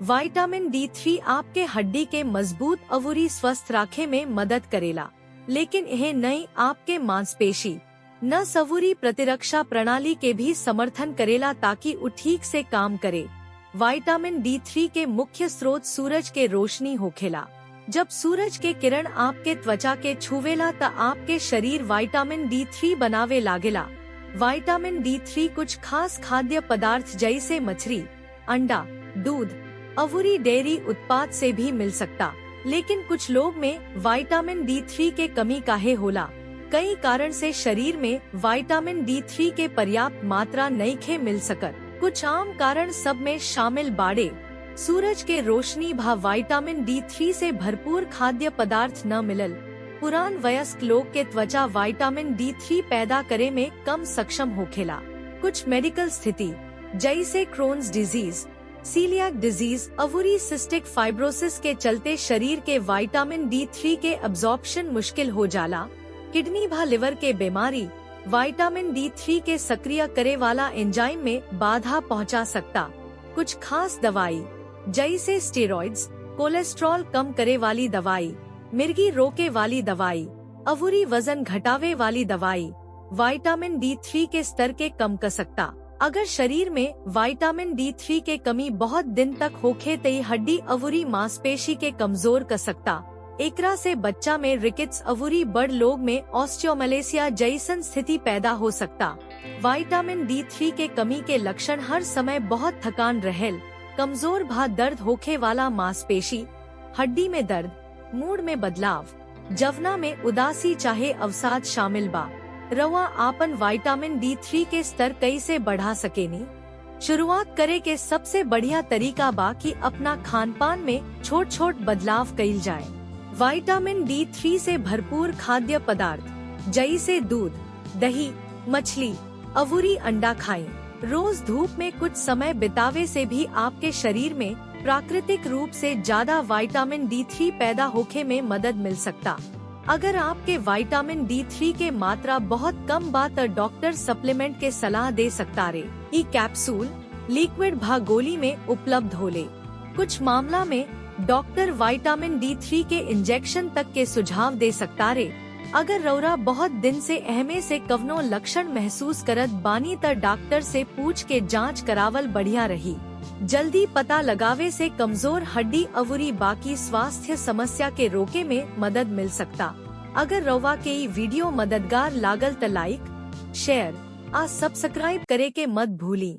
Vitamin D3 आपके हड्डी के मजबूत अवुरी स्वस्थ रखे में मदद करेला, लेकिन यह नई आपके मांसपेशी न सवुरी प्रतिरक्षा प्रणाली के भी समर्थन करेला ताकि वो ठीक से काम करे। विटामिन D3 के मुख्य स्रोत सूरज के रोशनी होखेला। जब सूरज के किरण आपके त्वचा के छुवेला त आपके शरीर विटामिन D3 बनावे लागेला। विटामिन D3 कुछ खास खाद्य पदार्थ जैसे मछली, अंडा, दूध, अवुरी डेयरी उत्पाद से भी मिल सकता, लेकिन कुछ लोग में विटामिन D3 के कमी काहे होला। कई कारण से शरीर में विटामिन D3 के पर्याप्त मात्रा नहीं मिल सकत। कुछ आम कारण सब में शामिल बाड़े सूरज के रोशनी भा विटामिन D3 से भरपूर खाद्य पदार्थ न मिलल, पुरान वयस्क लोग के त्वचा विटामिन D3 पैदा करे में कम सक्षम होखेला। कुछ मेडिकल स्थिति जैसे क्रोन्स डिजीज, सीलियाक डिजीज, अवुरी सिस्टिक फाइब्रोसिस के चलते शरीर के विटामिन D3 के अब्जॉर्प्शन मुश्किल हो जाला। किडनी भा लिवर के बीमारी विटामिन D3 के सक्रिय करे वाला एंजाइम में बाधा पहुंचा सकता। कुछ खास दवाई जैसे स्टेरॉइड्स, कोलेस्ट्रॉल कम करे वाली दवाई, मिर्गी रोके वाली दवाई, अवुरी वजन घटावे वाली दवाई विटामिन D3 के स्तर के कम कर सकता। अगर शरीर में विटामिन D3 के कमी बहुत दिन तक होखे तो हड्डी अवुरी मांसपेशी के कमजोर कर सकता। एकरा से बच्चा में रिकेट्स, अवुरी बड़ लोग में ऑस्टियोमलेसिया जैसन स्थिति पैदा हो सकता। विटामिन D3 के कमी के लक्षण हर समय बहुत थकान रहेल, कमजोर भा दर्द होखे वाला मांसपेशी, हड्डी में दर्द, मूड में बदलाव, जवना में उदासी चाहे अवसाद शामिल बा। रवा आपन विटामिन D3 के स्तर कैसे बढ़ा सकेनी? शुरुआत करे के सबसे बढ़िया तरीका बा कि अपना खान पान में छोट छोट बदलाव कइल जाए। विटामिन D3 से भरपूर खाद्य पदार्थ जैसे दूध, दही, मछली, अवुरी अंडा खाएं। रोज धूप में कुछ समय बितावे से भी आपके शरीर में प्राकृतिक रूप से ज्यादा विटामिन D3 पैदा होखे में मदद मिल सकता। अगर आपके विटामिन D3 के मात्रा बहुत कम बा तो डॉक्टर सप्लीमेंट के सलाह दे सकता रे। ई कैप्सूल, लिक्विड भा गोली में उपलब्ध होले। कुछ मामला में डॉक्टर विटामिन D3 के इंजेक्शन तक के सुझाव दे सकता रे। अगर रौरा बहुत दिन से एहमे से कवनो लक्षण महसूस करत बानी त डॉक्टर से पूछ के जांच करावल बढ़िया रही। जल्दी पता लगावे से कमजोर हड्डी अवुरी बाकी स्वास्थ्य समस्या के रोके में मदद मिल सकता। अगर रौवा के ई वीडियो मददगार लागल त लाइक, शेयर आ सब्सक्राइब करे के मत भूली।